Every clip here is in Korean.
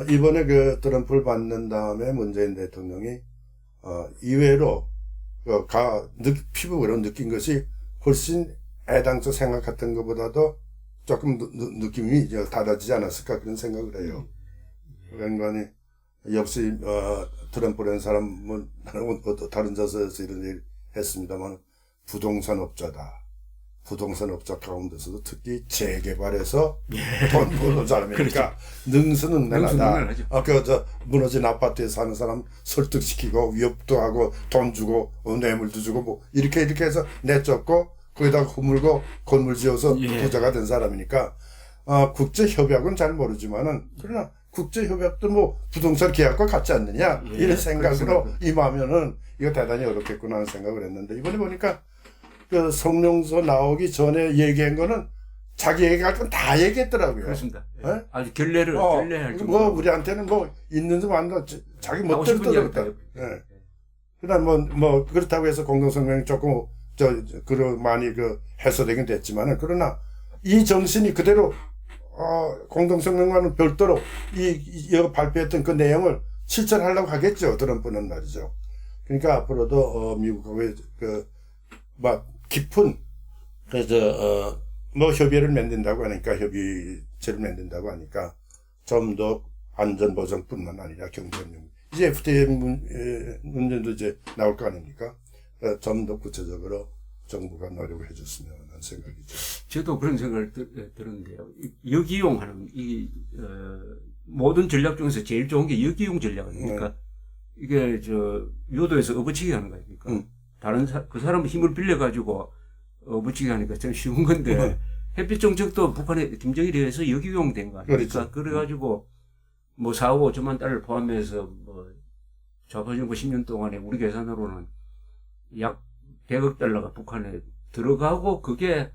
이번에 그 트럼프를 받는 다음에 문재인 대통령이, 이외로, 피부로 느낀 것이 훨씬 애당초 생각했던 것보다도 조금 느낌이 이제 달라지지 않았을까 그런 생각을 해요. 그러니까 역시, 트럼프라는 사람은 다른 자세에서 이런 얘기를 했습니다만, 부동산 업자다. 부동산 업자 가운데서도 특히 재개발해서 돈 버는 사람이니까 그렇죠. 능수능란하다. 무너진 아파트에 사는 사람 설득시키고 위협도 하고 돈 주고 뇌물도 주고 뭐 이렇게 해서 내쫓고 거기다가 허물고 건물 지어서 부자가 된 사람이니까 국제협약은 잘 모르지만은 그러나 국제협약도 뭐 부동산 계약과 같지 않느냐 이런 생각으로 임하면은 이거 대단히 어렵겠구나 하는 생각을 했는데 이번에 보니까 그 성명서 나오기 전에 얘기한 거는 자기 얘기할 건 다 얘기했더라고요. 그렇습니다. 네? 아주 결례할 정도. 뭐 우리한테는 뭐 있는지 만나 자기 멋대로 떠들었다. 네. 그다음 뭐 그렇다고 해서 공동성명이 조금 많이 해소되긴 됐지만은 그러나 이 정신이 그대로 공동성명과는 별도로 이 발표했던 그 내용을 실천하려고 하겠죠. 트럼프는 말이죠. 그러니까 앞으로도 미국하고의 깊은 협의를 맺는다고 하니까 협의체를 맺는다고 하니까 좀 더 안전보장뿐만 아니라 경제협력 이제 FTA 문제도 이제 나올 거 아닙니까? 좀 더 구체적으로 정부가 노력을 해줬으면 하는 생각이죠. 저도 그런 생각을 들었는데요. 역이용하는 모든 전략 중에서 제일 좋은 게 역이용 전략 아닙니까? 이게 요도에서 업어치기 하는 거 아닙니까? 다른 그 사람 힘을 빌려가지고 업어치기 하니까 참 쉬운 건데 햇빛 정책도 북한의 김정일에 의해서 역이용된 거 아닙니까? 그렇죠. 그래가지고 뭐 4억 5천만 달러를 포함해서 뭐 좌파 정부 10년 동안에 우리 계산으로는 약 100억 달러가 북한에 들어가고 그게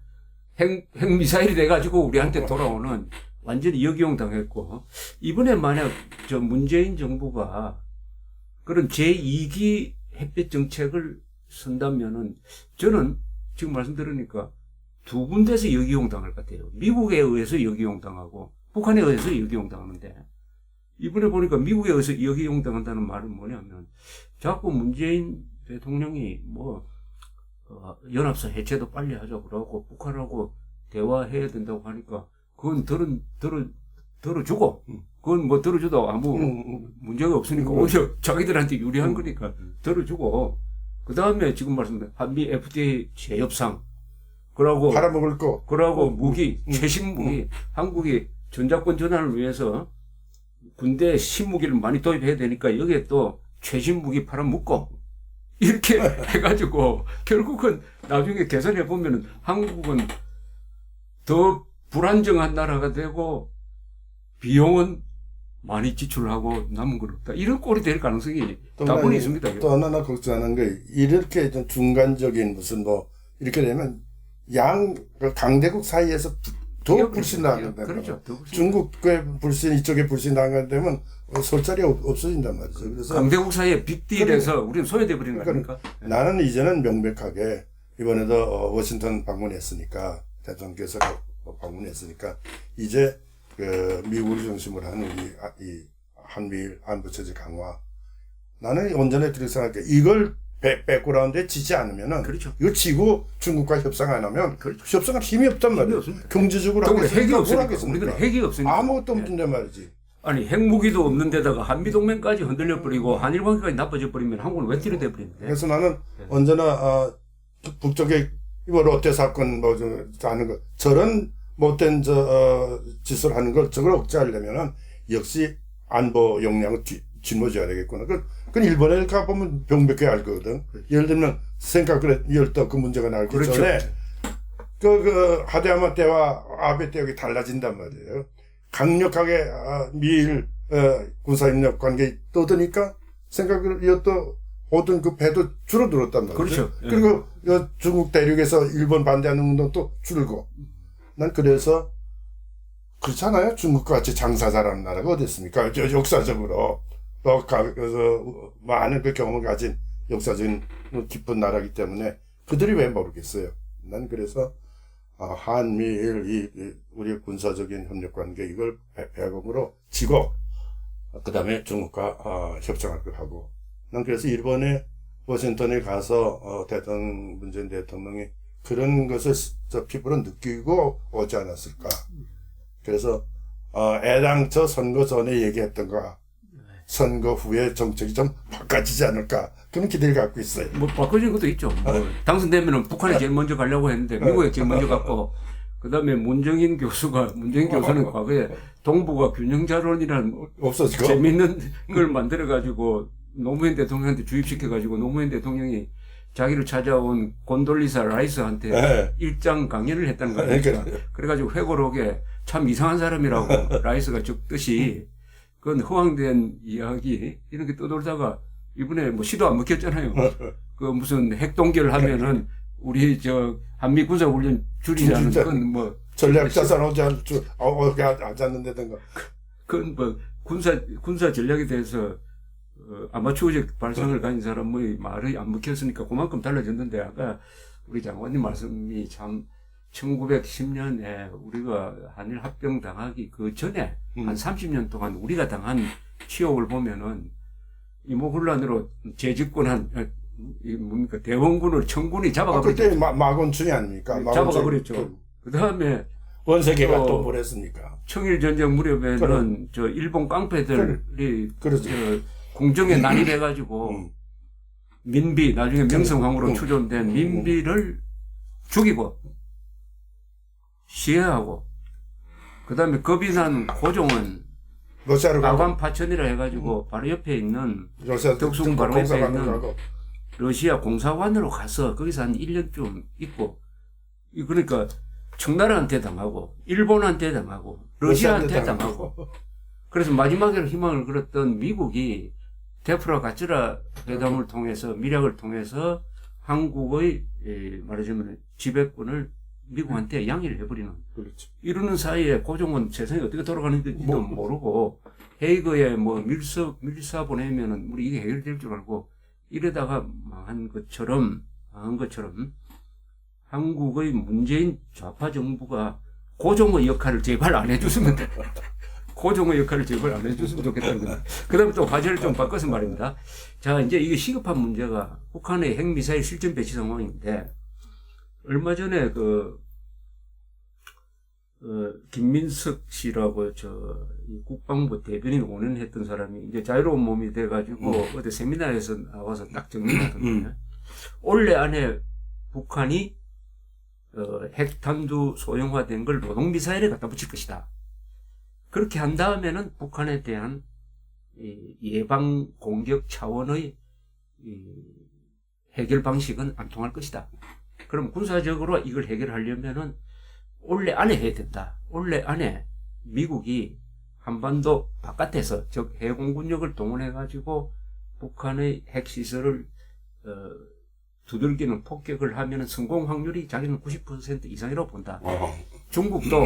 핵미사일이 돼가지고 우리한테 돌아오는 완전히 역이용 당했고 이번에 만약 문재인 정부가 그런 제2기 햇빛 정책을 쓴다면은 저는 지금 말씀 들으니까 두 군데서 역이용 당할 것 같아요. 미국에 의해서 역이용 당하고 북한에 의해서 역이용 당하는데 이번에 보니까 미국에 의해서 역이용 당한다는 말은 뭐냐면 자꾸 문재인 대통령이 연합사 해체도 빨리 하자고 그러고 북한하고 대화해야 된다고 하니까 그건 들어주고 그건 뭐 들어줘도 아무 문제가 없으니까 오히려 자기들한테 유리한 거니까 들어주고 그 다음에 지금 말씀드린 한미 FTA 재협상 그러고 팔아먹을 거 그러고 무기 최신 무기 한국이 전자권 전환을 위해서 군대 신무기를 많이 도입해야 되니까 여기에 또 최신 무기 팔아먹고 이렇게 해가지고 결국은 나중에 계산해 보면은 한국은 더 불안정한 나라가 되고 비용은 많이 지출하고 남은 건 없다. 이런 꼴이 될 가능성이 다분히 있습니다. 또 하나 걱정하는 게 이렇게 좀 중간적인 이렇게 되면 강대국 사이에서 더 불신당한다. 그렇죠. 중국의 불신, 이쪽에 불신당하게 되면 설 자리 없어진단 말이죠. 그래서 강대국 사이에 빅딜에서 우리는 소외돼 버리는 거 아닙니까? 나는 이제는 명백하게 이번에도 워싱턴 방문했으니까 대통령께서 방문했으니까 이제 미국을 중심으로 하는 이 한미일 안보 체제 강화 나는 온전히 그렇게 생각해. 이걸 백그라운드에 지지 않으면은 그렇죠. 이거 지고 중국과 협상 안 하면 협상할 힘이 없단 말이에요. 경제적으로 핵이 없으니까 우리는 핵이 없으니까 아무것도 없는데 말이지. 아니 핵무기도 없는 데다가 한미동맹까지 흔들려 버리고 한일 관계까지 나빠져 버리면 한국은 왜 찌르대 버리는데? 그래서 나는 언제나 북쪽에 롯데 사건 하는 거 저런 못된 짓을 하는 걸 저걸 억제하려면은 역시 안보 역량을 짊어져야 되겠구나. 그건 일본에 가보면 명백히 알 거거든. 예를 들면 생각을 열다 그 문제가 나기 그렇죠. 전에 하데야마 때와 아베 때가 달라진단 말이에요. 강력하게 미일 군사협력 관계 떠드니까 생각을 이었던 오던 그 배도 줄어들었단 말이죠. 그렇죠. 그리고 중국 대륙에서 일본 반대하는 운동도 줄고. 난 그래서 그렇잖아요. 중국과 같이 장사 잘하는 나라가 어디 있습니까? 역사적으로 그래서 많은 그 경험을 가진 역사적인 깊은 나라이기 때문에 그들이 왜 모르겠어요. 난 그래서 한미일 우리의 군사적인 협력 관계 이걸 배경으로 지고 그 다음에 중국과 협정하기로 하고. 난 그래서 일본에 워싱턴에 가서 문재인 대통령이 그런 것을 저 피부로 느끼고 오지 않았을까. 그래서 애당초 선거 전에 얘기했던 거 선거 후에 정책이 좀 바꿔지지 않을까 그런 기대를 갖고 있어요. 뭐 바꿔진 것도 있죠. 뭐 당선되면은 북한에 제일 먼저 가려고 했는데 미국에 제일 먼저 갔고 그다음에 문정인 교수는 과거에 동북아 균형자론이라는 없어지고 재밌는 걸 만들어 가지고 노무현 대통령한테 주입시켜 가지고 노무현 대통령이 자기를 찾아온 곤돌리사 라이스한테 네. 일장 강연을 했다는 거 아닙니까? 그래가지고 회고록에 참 이상한 사람이라고 라이스가 적듯이 그건 허황된 이야기 이런 게 떠돌다가 이번에 뭐 시도 안 먹혔잖아요. 그 무슨 핵동결 하면은 우리 저 한미 군사 훈련 줄이자는 건 뭐 전략 자산 오지 않는다든가. 그건 뭐 군사 전략에 대해서 아마추어적 발상을 가진 사람의 말이 안 먹혔으니까 그만큼 달라졌는데 아까 우리 장관님 말씀이 참 1910년에 우리가 한일 합병 당하기 그 전에 한 30년 동안 우리가 당한 치욕을 보면은 이모군란으로 재집권한 뭡니까 대원군을 청군이 잡아가 버렸죠. 그때 마곤춘이 아닙니까? 잡아가 버렸죠. 그 다음에 원세계가 또 뭐랬습니까? 청일전쟁 무렵에는 저 일본 깡패들이 그렇죠. 궁정에 난입해가지고 민비 나중에 명성황후로 추존된 민비를 죽이고 시해하고 그 다음에 겁이 난 고종은 러시아로 가고 아관 파천이라 해가지고 바로 옆에 있는 러시아 덕수궁 바로 옆에 공사관으로 있는 가고. 러시아 공사관으로 가서 거기서 한 1년쯤 있고 그러니까 청나라한테 당하고 일본한테 당하고 러시아한테 당하고 그래서 마지막에 희망을 걸었던 미국이 데프라 가츠라 회담을 통해서 밀약을 통해서 한국의 말하자면 지배권을 미국한테 양해를 해버리는 그렇죠. 이러는 사이에 고종은 세상이 어떻게 돌아가는지도 모르고 헤이그에 뭐 밀사 보내면은 우리 이게 해결될 줄 알고 이러다가 망한 것처럼 한국의 문재인 좌파 정부가 고종의 역할을 제발 안 해줬으면 고종의 역할을 제발 안 해줬으면 좋겠다는 거예요. 그 다음에 또 화제를 좀 바꿔서 말입니다. 자, 이제 이게 시급한 문제가 북한의 핵미사일 실전 배치 상황인데, 얼마 전에 김민석 씨라고 이 국방부 대변인 5년 했던 사람이 이제 자유로운 몸이 돼가지고 어디 세미나에서 나와서 딱 정리하던데, 올해 안에 북한이 핵탄두 소형화된 걸 노동미사일에 갖다 붙일 것이다. 그렇게 한 다음에는 북한에 대한 예방 공격 차원의 해결 방식은 안 통할 것이다. 그럼 군사적으로 이걸 해결하려면은 올해 안에 해야 된다. 올해 안에 미국이 한반도 바깥에서 즉 해공군력을 동원해가지고 북한의 핵시설을 두들기는 폭격을 하면은 성공 확률이 자기는 90% 이상이라고 본다. 중국도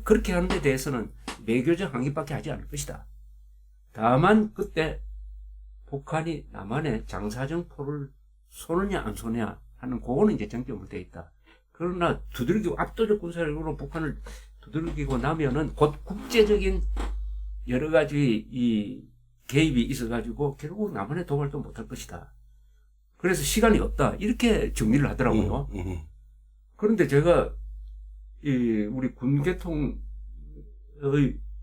그렇게 하는 데 대해서는 외교적 항의밖에 하지 않을 것이다. 다만 그때 북한이 남한에 장사정 포를 쏘느냐 안 쏘느냐 하는 그거는 이제 쟁점으로 되어 있다. 그러나 두들기고 압도적 군사력으로 북한을 두들기고 나면은 곧 국제적인 여러 가지 이 개입이 있어가지고 결국 남한에 도발도 못할 것이다. 그래서 시간이 없다. 이렇게 정리를 하더라고요. 그런데 제가 우리 군계통의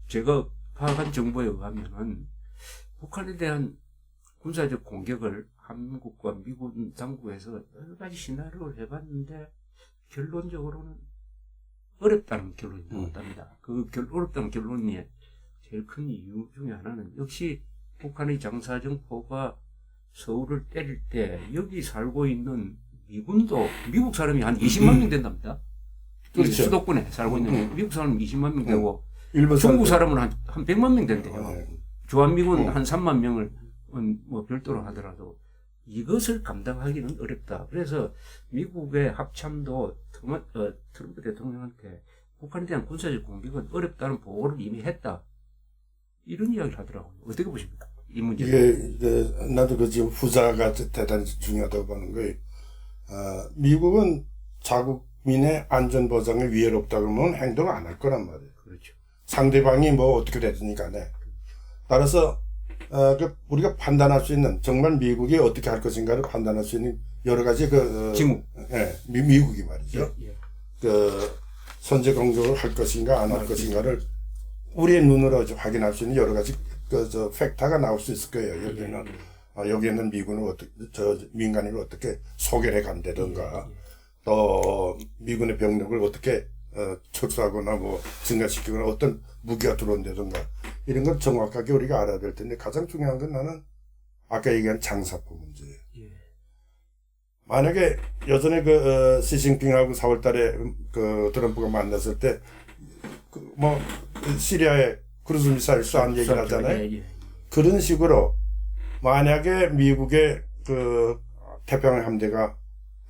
제가 파악한 정보에 의하면은 북한에 대한 군사적 공격을 한국과 미국 당국에서 여러 가지 시나리오를 해봤는데 결론적으로는 어렵다는 결론이 나왔답니다. 그 어렵다는 결론이 제일 큰 이유 중에 하나는 역시 북한의 장사정포가 서울을 때릴 때 여기 살고 있는 미군도 미국 사람이 한 20만 명 된답니다. 그렇죠. 수도권에 살고 있는 미국 사람이 20만 명 되고 일본 중국 사람은 한 100만 명 된대요. 네. 주한미군 한 3만 명을 뭐 별도로 하더라도 이것을 감당하기는 어렵다. 그래서 미국의 합참도 트럼프 대통령한테 북한에 대한 군사적 공격은 어렵다는 보고를 이미 했다. 이런 이야기를 하더라고요. 어떻게 보십니까? 이 문제. 이게 나도 그 지금 후자가 대단히 중요하다고 보는 거예요. 미국은 자국민의 안전 보장에 위해롭다 그러면 행동 안 할 거란 말이에요. 그렇죠. 상대방이 뭐 어떻게 되든지 간에. 따라서 우리가 판단할 수 있는 정말 미국이 어떻게 할 것인가를 판단할 수 있는 여러 가지 징후. 예, 미국이 말이죠. 예. 선제 공격을 할 것인가 안 할 것인가를 우리의 눈으로 확인할 수 있는 여러 가지 팩터가 나올 수 있을 거예요. 여기는 여기에는 미군을 어떻게 민간인을 어떻게 소개해 간다든가 또 미군의 병력을 어떻게 철수하거나 뭐 증가시키거나 어떤 무기가 들어온다든가 이런 걸 정확하게 우리가 알아야 될 텐데 가장 중요한 건 나는 아까 얘기한 장사포 문제예요. 예. 만약에 예전에 시진핑하고 4월 달에 트럼프가 만났을 때 시리아에 크루즈 미사일 쏘는 얘기를 하잖아요. 예. 그런 식으로 만약에 미국의 태평양 함대가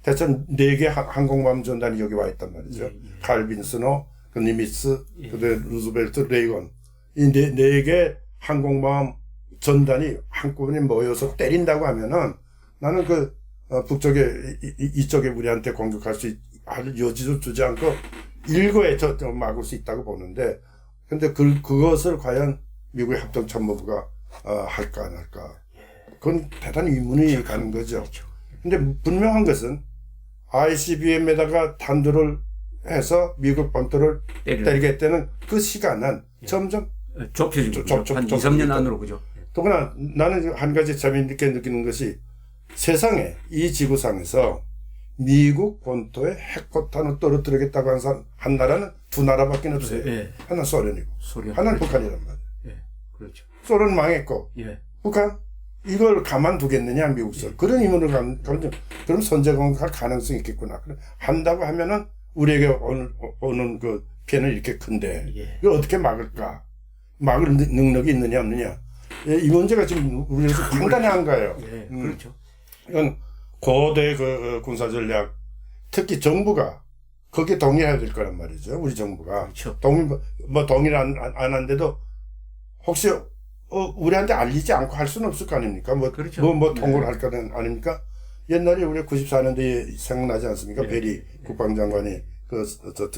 대체 4개 항공모함 전단이 여기 와 있단 말이죠. 칼 빈스노, 니미츠, 그다음에 루즈벨트, 레이건 이 4개 항공모함 전단이 한꺼번에 모여서 때린다고 하면은 나는 북쪽에 이쪽에 우리한테 공격할 수 할 여지도 주지 않고 일거에 막을 수 있다고 보는데 근데 그것을 과연 미국의 합동참모부가 할까 안 할까 그건 대단히 의문이 가는 거죠. 근데 분명한 것은 ICBM에다가 탄두를 해서 미국 본토를 때리겠다는 그 시간은 점점 좁혀지고 한 2, 3년 안으로 그죠. 더구나 나는 한 가지 재미있게 느끼는 것이 세상에 이 지구상에서 미국 본토에 핵폭탄을 떨어뜨리겠다고 한 나라는 2나라밖에 없어요. 예. 하나는 소련이고 하나는 그렇죠. 북한이란 말이에요. 예. 그렇죠. 소련 망했고 예. 북한 이걸 가만두겠느냐 미국서 그런 의문을 가면 그럼 선제공격할 가능성이 있겠구나. 한다고 하면은 우리에게 오는 피해는 이렇게 큰데 이걸 어떻게 막을까? 막을 능력이 있느냐 없느냐? 이 문제가 지금 우리에서 상당히 한가해요. 예. 그렇죠. 이건 고대 군사전략 특히 정부가 거기에 동의해야 될 거란 말이죠. 우리 정부가 그렇죠. 동의를 안 한데도 혹시 우리한테 알리지 않고 할 수는 없을 거 아닙니까? 그렇죠. 통보를 할 거는 아닙니까? 옛날에 우리가 94년도에 생각나지 않습니까? 베리 국방장관이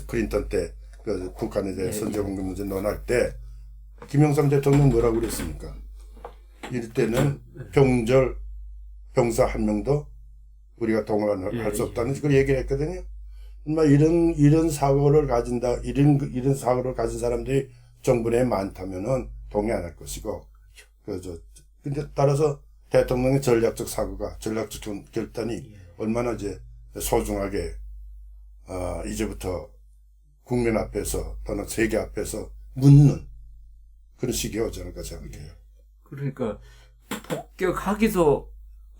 클린턴 때 북한에 대해 선제공격 문제 논할 때 김영삼 대통령 뭐라고 그랬습니까? 이럴 때는 병사 한 명도 우리가 동원을 할 수 없다는 걸 얘기를 했거든요. 이런 사고를 가진다, 이런 사고를 가진 사람들이 정부 내에 많다면은 동의 안 할 것이고, 근데 따라서 대통령의 전략적 결단이 얼마나 이제 소중하게, 이제부터 국민 앞에서 또는 세계 앞에서 묻는 그런 시기에 오지 않을까 생각해요. 그러니까 폭격하기도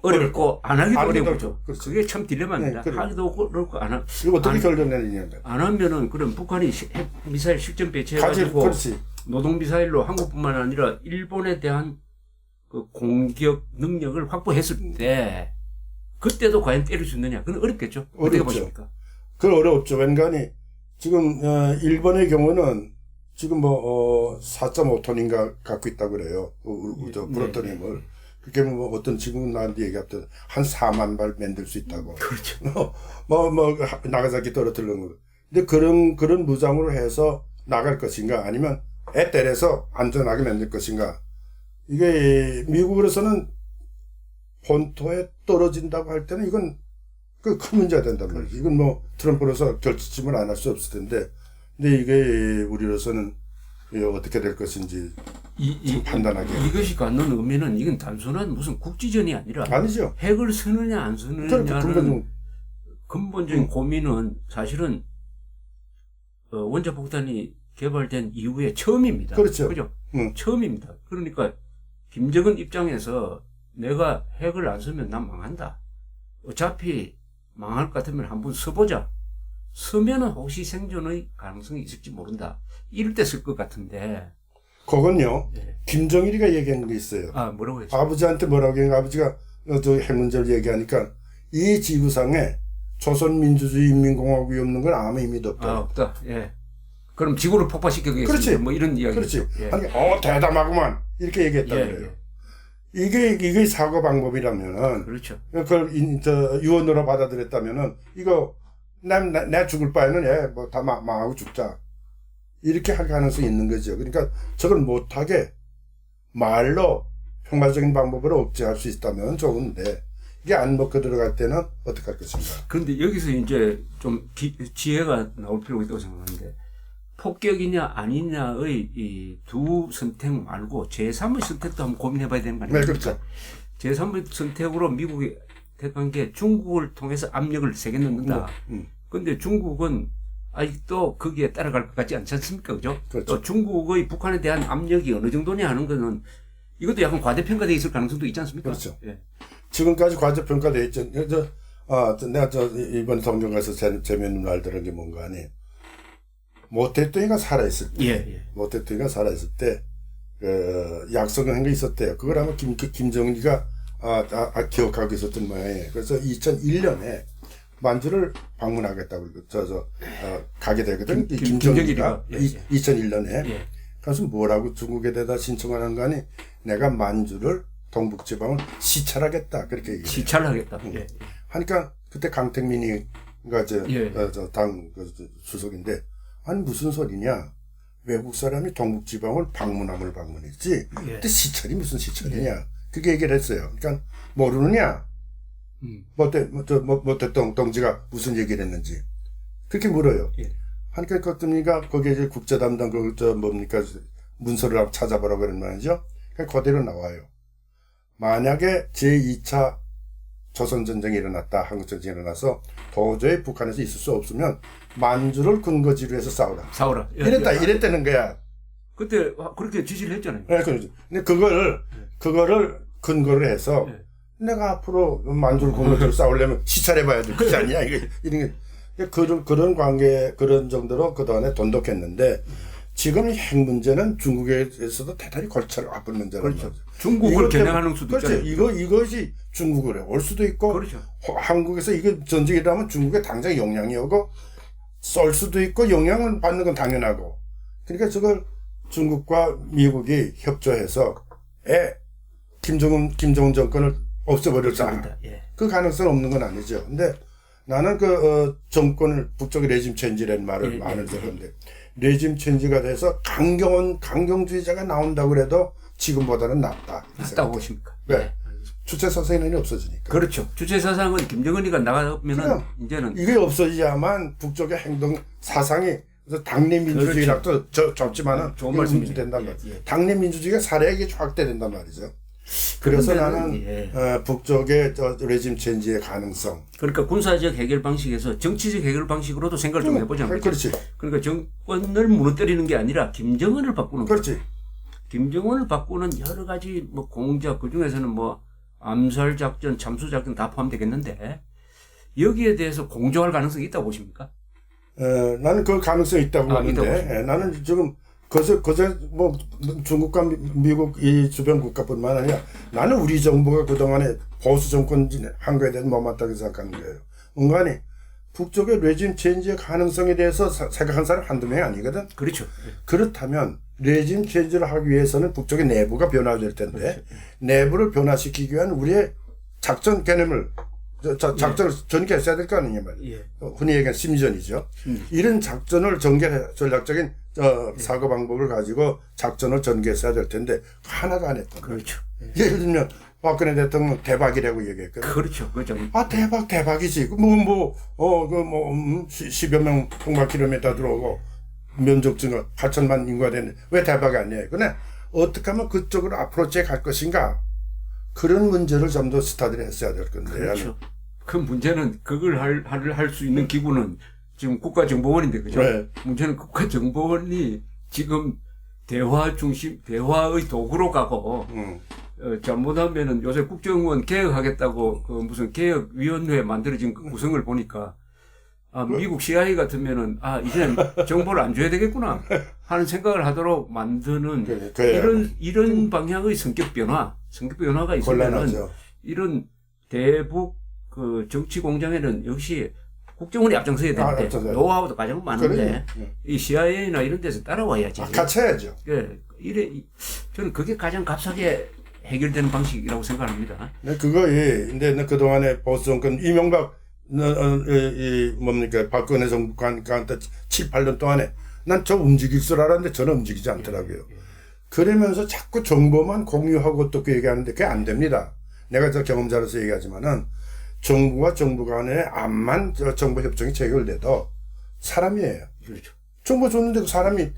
어렵고 안 하기도 어렵죠. 그게 참 딜레마입니다. 네, 하기도 어렵고 안 하. 이거 어떻게 결정내느냐. 안 하면은 그럼 북한이 핵 미사일 실전 배치해가지고 노동 미사일로 한국뿐만 아니라 일본에 대한 공격 능력을 확보했을 때 그때도 과연 때릴 수 있느냐? 그건 어렵겠죠. 어떻게 보십니까? 그건 어렵죠. 왠가니 지금 일본의 경우는 지금 4.5톤인가 갖고 있다고 그래요. 프로토늄을. 그게 어떤 지금 나한테 얘기했던 한 4만 발 만들 수 있다고. 그렇죠. 나가사키 떨어뜨리는 거. 근데 그런 무장으로 해서 나갈 것인가 아니면 애 때려서 안전하게 만들 것인가. 이게 미국으로서는 본토에 떨어진다고 할 때는 이건 큰 문제가 된단 말이에요. 이건 트럼프로서 결집을 안 할 수 없을 텐데. 근데 이게 우리로서는 어떻게 될 것인지 판단하게. 이것이 갖는 의미는 이건 단순한 무슨 국지전이 아니라 아니죠. 핵을 쓰느냐 안 쓰느냐는 근본적인 고민은 사실은 원자폭탄이 개발된 이후에 처음입니다. 그렇죠. 그죠? 처음입니다. 그러니까 김정은 입장에서 내가 핵을 안 쓰면 난 망한다. 어차피 망할 것 같으면 한번 써보자. 쓰면은 혹시 생존의 가능성이 있을지 모른다. 이럴 때 쓸 것 같은데. 그건요. 네. 김정일이가 얘기한 게 있어요. 뭐라고 했어요? 아버지한테 뭐라고 했는가? 아버지가 핵 문제를 얘기하니까 이 지구상에 조선민주주의 인민공화국이 없는 건 아무 의미도 없다. 없다. 예. 그럼 지구를 폭파시키겠습니다. 그렇지. 뭐 이런 이야기. 그렇지. 예. 아니, 대담하구만. 이렇게 얘기했다고 그래요. 이게 사고 방법이라면은. 그렇죠. 그걸 유언으로 받아들였다면은 이거 내 죽을 바에는 다 망하고 죽자. 이렇게 할 가능성이 있는 거죠. 그러니까 저걸 못하게 말로 평화적인 방법으로 억제할 수 있다면 좋은데 이게 안 먹고 들어갈 때는 어떻게 할 것인가. 그런데 여기서 이제 좀 지혜가 나올 필요가 있다고 생각하는데 폭격이냐 아니냐의 이 두 선택 말고 제3의 선택도 한번 고민해 봐야 되는 거 아닙니까? 네, 그렇죠. 제3의 선택으로 미국이 택한 게 중국을 통해서 압력을 세게 넣는다. 근데 중국은 아직도 거기에 따라갈 것 같지 않지 않습니까? 그죠? 그렇죠. 또 중국의 북한에 대한 압력이 어느 정도냐 하는 거는 이것도 약간 과대평가되어 있을 가능성도 있지 않습니까? 그렇죠. 예. 지금까지 과대평가되어 있죠. 내가 이번 동경에서 재미있는 말 들은 게 뭔가 하니, 모태뚱이가 살아있을 때, 예. 모태뚱이가 살아있을 때, 약속을 한 게 있었대요. 그걸 아마 김정은이가, 기억하고 있었던 모양이에요. 그래서 2001년에 만주를 방문하겠다고, 가게 되거든. 김정일이가. 2001년에. 예. 그래서 뭐라고 중국에 대다 신청을 하는 거 아니, 내가 만주를 동북지방을 시찰하겠다. 그렇게 얘기해요. 시찰하겠다. 예. 하니까 그때 강택민이가 당 수석인데, 아니 무슨 소리냐? 외국 사람이 동북지방을 방문했지. 근데 시찰이 무슨 시찰이냐? 그게 얘기를 했어요. 그러니까 모르느냐? 모태동지가 무슨 얘기를 했는지 그렇게 물어요. 하니까 그것들이가 거기에 이제 국제 담당 문서를 찾아보라고 그런 말이죠. 그대로 나와요. 만약에 제2차 조선전쟁이 일어났다, 한국전쟁이 일어나서 도저히 북한에서 있을 수 없으면 만주를 근거지로 해서 싸우라. 이랬다는 거야. 그때 그렇게 지시를 했잖아요. 네, 그렇죠. 근데 그거를 근거로 해서 내가 앞으로 만주를 근거지로 싸우려면 시찰해봐야 돼. 그렇지 않냐? 이런 게. 그런 관계, 그런 정도로 그동안에 돈독했는데, 지금 핵 문제는 중국에서도 대단히 골치를 아픈 문제라는 그렇죠. 거죠. 중국을 겨냥하는 수도 있잖아요. 이것이 중국으로 올 수도 있고, 그렇죠. 한국에서 이게 전쟁이라면 중국에 당장 영향이 오고, 쏠 수도 있고, 영향을 받는 건 당연하고. 그러니까 저걸 중국과 미국이 협조해서, 김정은 정권을 없애버렸다. 그 가능성은 없는 건 아니죠. 근데 나는 정권을, 북쪽의 레짐 체인지라는 말을 많이 들었는데, 레짐 체인지가 돼서 강경주의자가 나온다고 그래도 지금보다는 낫다고 보십니까? 왜? 주체 사상이 없어지니까. 그렇죠. 주체 사상은 김정은이가 나가면은 이제는 이게 없어지야만 북쪽의 행동 사상이 그래서 당내 민주주의랑도 적지만은 좋은 말씀이 된단 말이에요. 당내 민주주의가 사례에게 확대된단 말이죠. 그래서 나는 북쪽의 레짐 체인지의 가능성. 그러니까 군사적 해결 방식에서 정치적 해결 방식으로도 생각을 좀 해보자. 그렇지. 그러니까 정권을 무너뜨리는 게 아니라 김정은을 바꾸는 거죠. 그렇지. 김정은을 바꾸는 여러 가지 공작, 그 중에서는 암살 작전, 참수 작전 다 포함되겠는데 여기에 대해서 공조할 가능성이 있다고 보십니까? 나는 그 가능성이 있다고 보는데 나는 지금 그저 중국과 미국 이 주변 국가뿐만 아니라 나는 우리 정부가 그동안에 보수 정권 한 거에 대해서 못마땅하게 생각하는 거예요. 뭔가니 북쪽의 레짐 체인지의 가능성에 대해서 생각한 사람 한두 명이 아니거든. 그렇죠. 그렇다면 레짐 체인지를 하기 위해서는 북쪽의 내부가 변화될 텐데 그렇죠. 내부를 변화시키기 위한 우리의 작전 개념을 작전을 전개했어야 될 거 아니냐 말이에요. 흔히 얘기하는 심전이죠. 이런 작전을 전략적인 사고 방법을 가지고 작전을 전개했어야 될 텐데 하나도 안 했던 거예요. 그렇죠. 예를 들면 박근혜 대통령 대박이라고 얘기했거든요. 그렇죠. 그렇죠. 대박이지. 10여 명 평방킬로미터 들어오고 면적증가 8천만 인구가 되는데 왜 대박이 아니에요? 근데 어떻게 하면 그쪽으로 앞으로째 갈 것인가? 그런 문제를 좀 더 스타디를 했어야 될 건데. 그렇죠. 그 문제는 그걸 할 수 있는 기구는 지금 국가정보원인데, 그죠? 네. 문제는 국가정보원이 지금 대화의 도구로 가고, 잘못하면은 요새 국정원 개혁하겠다고 무슨 개혁위원회 만들어진 그 구성을 보니까, 미국 CIA 같으면은, 이제는 정보를 안 줘야 되겠구나 하는 생각을 하도록 만드는 이런 방향의 성격 변화가 있으면은 곤란하죠. 이런 대북 정치 공장에는 역시 국정원이 앞장서야 되는데 노하우도 가장 많은데 이 CIA나 이런 데서 따라와야지. 같이 해야죠. 저는 그게 가장 값싸게 해결되는 방식이라고 생각합니다. 네, 근데 그동안에 보수 정권 이명박 박근혜 정부가 7, 8년 동안에 난 저 움직일 줄 알았는데 저는 움직이지 않더라고요. 그러면서 자꾸 정보만 공유하고 어떻게 얘기하는데 그게 안 됩니다. 내가 저 경험자로서 얘기하지만은 정부와 정부 간에 암만 정보 협정이 체결돼도 사람이에요. 그렇죠. 정보 줬는데 그 사람이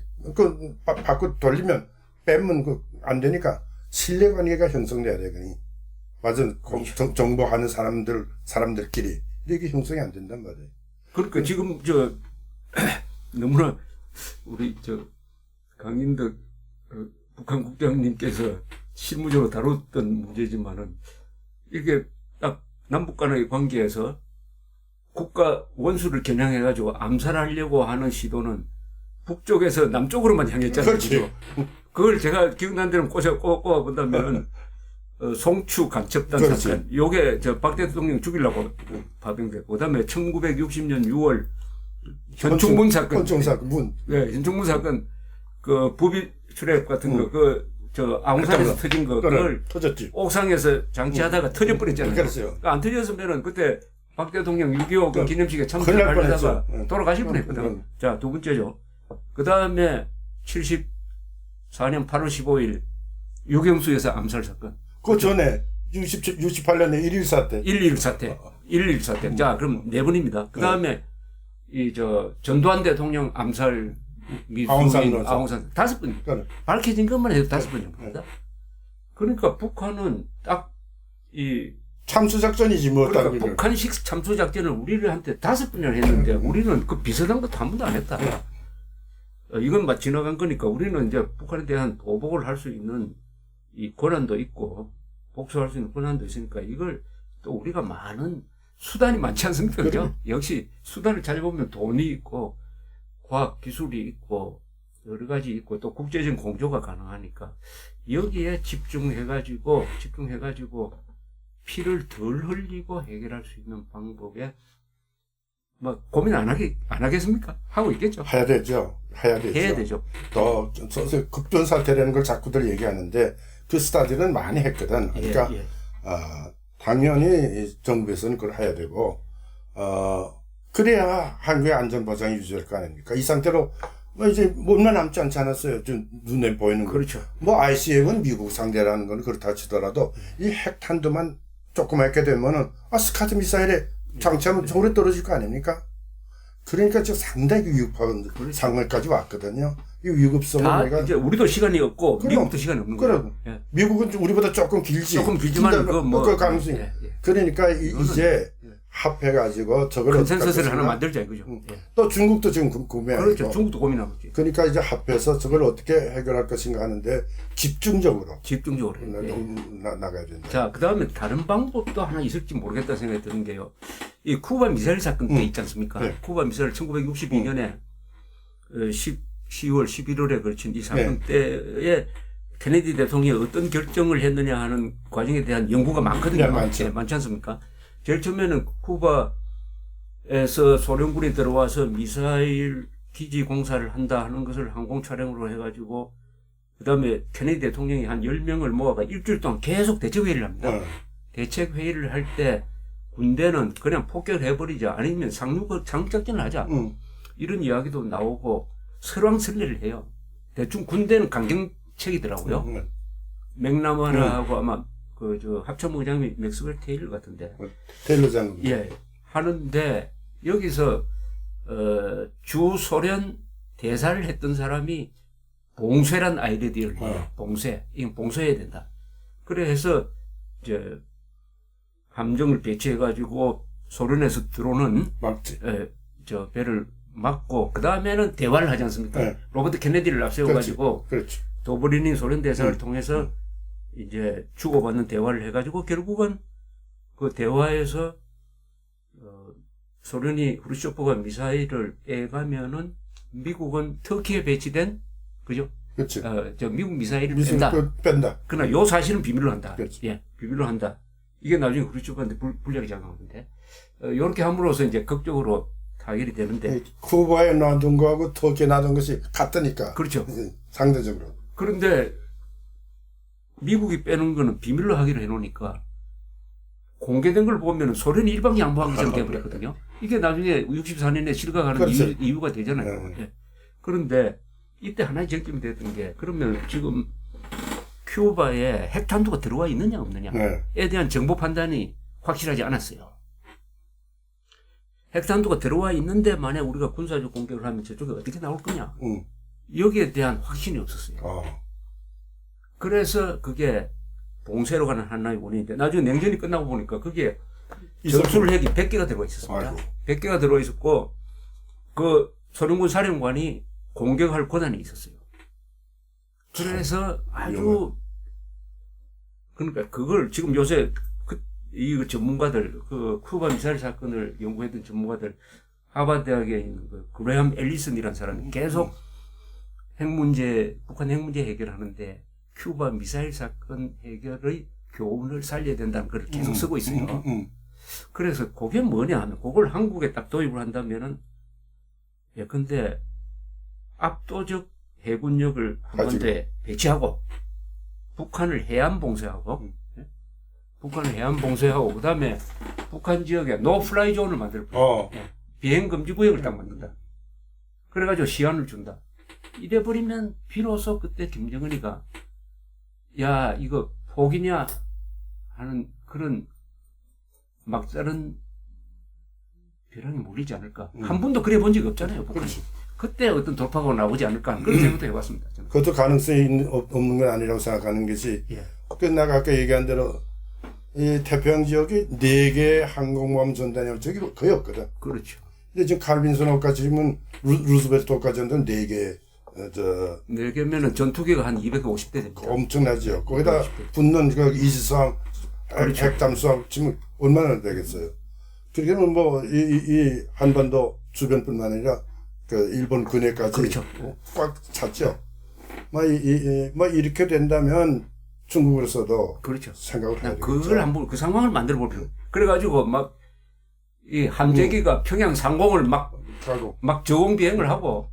받고 돌리면 빼면 안 되니까 신뢰관계가 형성돼야 되거니. 맞아. 정보하는 사람들끼리 이게 형성이 안 된단 말이에요. 그러니까 지금 너무나 우리 강인덕 북한 국장님께서 실무적으로 다뤘던 문제지만은 이게 딱 남북 간의 관계에서 국가 원수를 겨냥해가지고 암살하려고 하는 시도는 북쪽에서 남쪽으로만 향했잖아요. 그렇지. 그걸 제가 기억나는 대로 꼽아 본다면 송추 간첩단 그렇지. 사건. 요게 박 대통령 죽이려고 파병됐고, 그다음에 1960년 6월 현충문 사건. 네, 현충문 사건. 그 부비 출입 같은 거, 아웅산에서 터진 거, 그걸 터졌지. 옥상에서 장치하다가 터져버렸잖아요. 그랬어요. 그러니까 안 터졌으면은 그때 박 대통령 6.25 그 기념식에 큰일 날 참석하려다가 뻔했죠. 돌아가실 뻔했거든. 자, 두 번째죠. 그 다음에 74년 8월 15일 유경수에서 암살 사건. 그 전에 68년에 1.1 사태. 1.1 사태. 1.1 사태. 자, 그럼 네 번입니다. 그 다음에 전두환 대통령 암살 미수인 아웅산 5번. 밝혀진 것만 해도 5번 정도입니다. 그러니까 북한은 딱 참수작전이지 뭐. 그러니까 북한식 참수작전을 우리한테 5번이나 했는데 우리는 그 비슷한 것도 한 번도 안 했다. 이건 막 지나간 거니까 우리는 이제 북한에 대한 보복을 할 수 있는 이 권한도 있고 복수할 수 있는 권한도 있으니까 이걸 또 우리가 많은 수단이 많지 않습니까? 그죠? 역시 수단을 잘 보면 돈이 있고 과학 기술이 있고 여러 가지 있고 또 국제적인 공조가 가능하니까 여기에 집중해가지고 피를 덜 흘리고 해결할 수 있는 방법에 뭐 고민 안 하겠습니까? 하고 있겠죠. 해야 되죠. 해야 되죠. 또 급변 사태라는 걸 자꾸들 얘기하는데 그 스타디는 많이 했거든. 그러니까 당연히 정부에서는 그걸 해야 되고 그래야 한국의 안전보장이 유지될 거 아닙니까? 이 상태로 뭐 이제 몸만 남지 않지 않았어요. 좀 눈에 보이는 거. 그렇죠. 뭐 ICM은 미국 상대라는 건 그렇다 치더라도 이 핵탄두만 조그맣게 되면은 스카드 미사일에 장치하면 저울에 떨어질 거 아닙니까? 그러니까 지금 상당히 위급한 상황까지 왔거든요. 이 위급성을 우리가 이제 우리도 시간이 없고 미국도 시간이 없는 거예요. 예. 미국은 우리보다 조금 길지. 조금 길지만 그 가능성이. 그러니까 이제 합해가지고 저걸 컨센서스를 하나 만들자 이거죠. 또 중국도 지금 고민하고. 그렇죠. 중국도 고민하고 있지. 그러니까 이제 합해서 저걸 어떻게 해결할 것인가 하는데 집중적으로 나가야 된다. 자, 그 다음에 다른 방법도 하나 있을지 모르겠다 생각이 드는 게요. 이 쿠바 미사일 사건 때 있지 않습니까? 네. 쿠바 미사일 1962년에 10월 11월에 걸친 이 사건 때에 케네디 대통령이 어떤 결정을 했느냐 하는 과정에 대한 연구가 많거든요. 많죠. 많지 않습니까? 제일 처음에는 쿠바에서 소련군이 들어와서 미사일 기지 공사를 한다 하는 것을 항공 촬영으로 해가지고 그 다음에 케네디 대통령이 한 10명을 모아가 일주일 동안 계속 대책회의를 합니다. 대책회의를 할 때 군대는 그냥 폭격을 해버리자 아니면 상륙작전을 하자 이런 이야기도 나오고 설왕설래를 해요. 대충 군대는 강경책이더라고요. 맥나마라하고 아마 합참부 장관이 맥스웰 테일러 같은데. 테일러 장군. 예. 하는데 여기서 주 소련 대사를 했던 사람이 봉쇄란 아이디어를 해요. 봉쇄. 이건 봉쇄해야 된다. 그래서 이제 함정을 배치해가지고 소련에서 들어오는 배를 막고 그 다음에는 대화를 하지 않습니까? 로버트 케네디를 앞세워가지고 도브리닌 소련 대사를 통해서 이제 주고받는 대화를 해가지고 결국은 그 대화에서 소련이 후르쇼프가 미사일을 빼가면은 미국은 터키에 배치된 그죠? 그렇죠. 미국 미사일을 뺀다. 그러나 요 사실은 비밀로 한다. 예, 비밀로 한다. 이게 나중에 후르쇼프한테 불리하게 작용하는데 이렇게 함으로써 이제 극적으로 타결이 되는데 쿠바에 놔둔 거하고 터키에 놔둔 것이 같으니까. 그렇죠. 상대적으로. 그런데 미국이 빼는 거는 비밀로 하기로 해놓으니까 공개된 걸 보면 소련이 일방 양보한 것처럼 돼버렸거든요. 이게 나중에 64년에 실각하는 이유가 되잖아요. 예. 그런데 이때 하나의 쟁점이 됐던 게 그러면 지금 큐바에 핵탄두가 들어와 있느냐 없느냐에 네. 대한 정보 판단이 확실하지 않았어요. 핵탄두가 들어와 있는데 만약 우리가 군사적 공격을 하면 저쪽에 어떻게 나올 거냐. 여기에 대한 확신이 없었어요. 그래서 그게 봉쇄로 가는 하나의 원인인데 나중에 냉전이 끝나고 보니까 그게 전술 핵이 100개가 들어가 있었습니다. 아이고. 100개가 들어가 있었고 그 소련군 사령관이 공격할 권한이 있었어요. 그래서 아주 그러니까 그걸 지금 요새 이 전문가들 그 쿠바 미사일 사건을 연구했던 전문가들 하버드 대학에 있는 그 그레엄 앨리슨이라는 사람이 계속 북한 핵 문제 해결하는데 큐바 미사일 사건 해결의 교훈을 살려야 된다는 걸 계속 쓰고 있어요. 그래서 그게 뭐냐 하면 그걸 한국에 딱 도입을 한다면은 예컨대 압도적 해군력을 한반도에 배치하고 북한을 해안 봉쇄하고 북한을 해안 봉쇄하고 그다음에 북한 지역에 노플라이 존을 만들 거예요. 비행 금지 구역을 딱 만든다. 그래가지고 시한을 준다. 이래 버리면 비로소 그때 김정은이가 야 이거 포기냐 하는 그런 막다른 벼랑이 몰리지 않을까. 한 번도 그래 본 적이 없잖아요. 그렇지. 그때 어떤 돌파구가 나오지 않을까 하는 그런 생각도 해봤습니다. 저는. 그것도 가능성이 없는 건 아니라고 생각하는 것이 내가 아까 얘기한 대로 이 태평양 지역이 4개 항공모함 전단이 저기 거의 없거든. 그렇죠. 근데 지금 칼빈슨호까지 지금 루스벨트호까지 하는 4개 4개면은 전투기가 한 250대 됩니다. 엄청나죠. 거기다 붙는 그 이지스함, 핵잠수함 지금 얼마나 되겠어요. 그러면 뭐 이 한반도 주변뿐만 아니라 그 일본 근해까지 그렇죠. 꽉 찼죠. 뭐 이렇게 된다면 중국으로서도 그렇죠. 생각을 해야 되겠죠. 그걸 한번 그 상황을 만들어 볼 필요. 그래가지고 막 이 함재기가 평양 상공을 막 저공 비행을 하고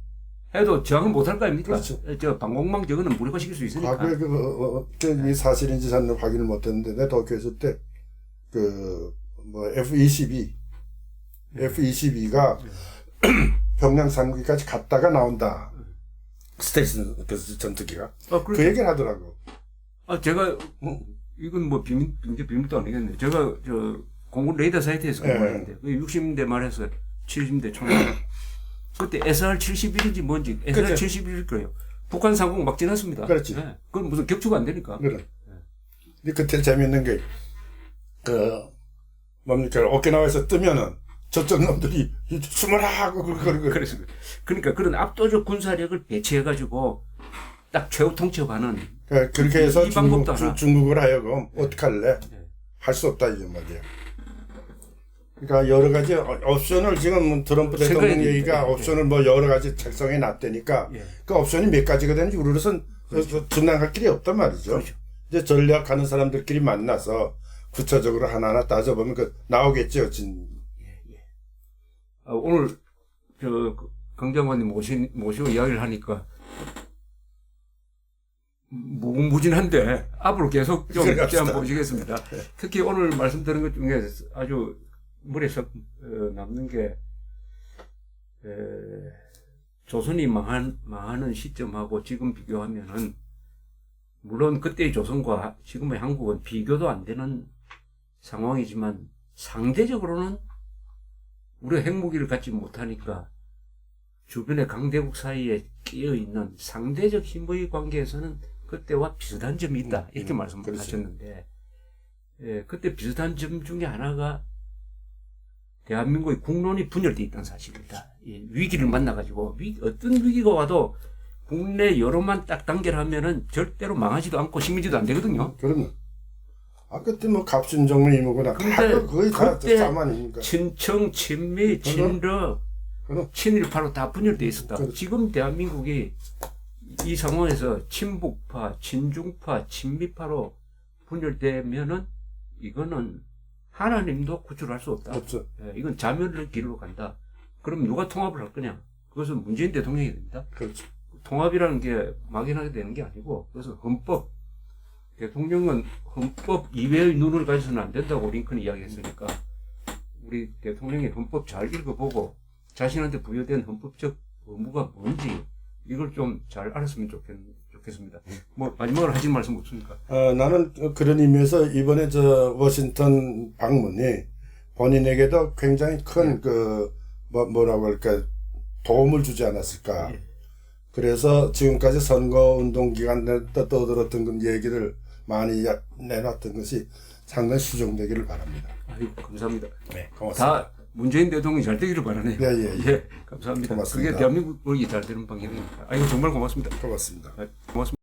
해도 저항을 못할 거 아닙니까? 그렇죠. 저 방공망 저거는 무력화시킬 수 있으니까. 과거에 이 사실인지 잘 확인을 못했는데 내가 도쿄에 있을 때 뭐 F-22가 평양 상공까지 갔다가 나온다. 스텔스 그 전투기가 그 얘기를 하더라고. 제가 이건 뭐 비밀도 아니겠네. 제가 저 공군 레이더 사이트에서 공부했는데 60년대 말에서 70년대 초에 그때 SR-71인지 뭔지 SR-71일 거예요. 북한 상공 막 지났습니다. 그렇지. 네. 그건 무슨 격추가 안 되니까. 그래. 근데 그때 재밌는 게 뭡니까 오키나와에서 뜨면은 저쪽 놈들이 숨어라 하고 그래서 그러니까 그런 압도적 군사력을 배치해가지고 딱 최후 통첩하는 그렇게 해서 이 방법도 중국을 하여금 어떡할래? 할 수 없다 이런 말이야. 그러니까 여러 가지 옵션을 지금 트럼프 대통령 얘기가 옵션을 뭐 여러 가지 작성해 놨다니까 그 옵션이 몇 가지가 되는지 우리로서는 전망할 길이 없단 말이죠. 그렇죠. 이제 전략하는 사람들끼리 만나서 구체적으로 하나하나 따져보면 나오겠죠. 오늘 강장관님 모시고 이야기를 하니까 무궁무진한데 앞으로 계속 좀 한번 보시겠습니다. 특히 오늘 말씀드린 것 중에 아주 머리에 남는 게 조선이 망하는 시점하고 지금 비교하면은 물론 그때의 조선과 지금의 한국은 비교도 안 되는 상황이지만 상대적으로는 우리가 핵무기를 갖지 못하니까 주변의 강대국 사이에 끼어있는 상대적 힘의 관계에서는 그때와 비슷한 점이 있다 이렇게 말씀하셨는데 그때 비슷한 점 중에 하나가 대한민국의 국론이 분열되어 있다는 사실입니다. 위기를 만나가지고 어떤 위기가 와도 국내 여론만 딱 단결하면은 절대로 망하지도 않고 식민지도 안 되거든요. 그러면 그때 뭐 갑순정로 이모거나 거의 다 싸만이니까. 친청, 친미, 친러, 친일파로 다 분열되어 있었다. 지금 대한민국이 이 상황에서 친북파, 친중파, 친미파로 분열되면은 이거는 하나님도 구출할 수 없다. 없죠. 이건 자멸의 길로 간다. 그럼 누가 통합을 할 거냐? 그것은 문재인 대통령이 됩니다. 그렇죠. 통합이라는 게 막연하게 되는 게 아니고, 그래서 헌법, 대통령은 헌법 이외의 눈을 가져서는 안 된다고 링컨이 이야기했으니까, 우리 대통령이 헌법 잘 읽어보고, 자신한테 부여된 헌법적 의무가 뭔지, 이걸 좀 잘 알았으면 좋겠습니다. 받겠습니다. 뭐 마지막으로 하실 말씀 없습니까? 나는 그런 의미에서 이번에 저 워싱턴 방문이 본인에게도 굉장히 큰 뭐라고 할까 도움을 주지 않았을까. 예. 그래서 지금까지 선거운동 기간에 떠들었던 그 얘기를 많이 내놨던 것이 상당히 수정되기를 바랍니다. 아이고, 감사합니다. 네, 고맙습니다. 다 문재인 대통령이 잘 되기를 바라네요. 예. 감사합니다. 고맙습니다. 그게 대한민국이 잘 되는 방향입니다. 아이고, 정말 고맙습니다. 고맙습니다. 네, 고맙습니다.